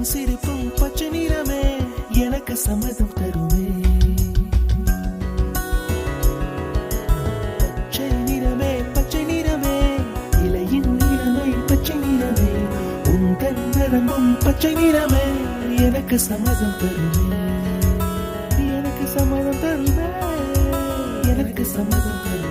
சிரிப்பும் பச்சை நிறமே எனக்கு சம்மதம் தருமே. பச்சை நிறமே பச்சை நிறமே இலையின் நிறமை பச்சை நிறமே உங்கள் நிறமும் பச்சை நிறமே எனக்கு சம்மதம் தருமே. எனக்கு சம்மதம் தருமே. எனக்கு சம்மதம் தருமே.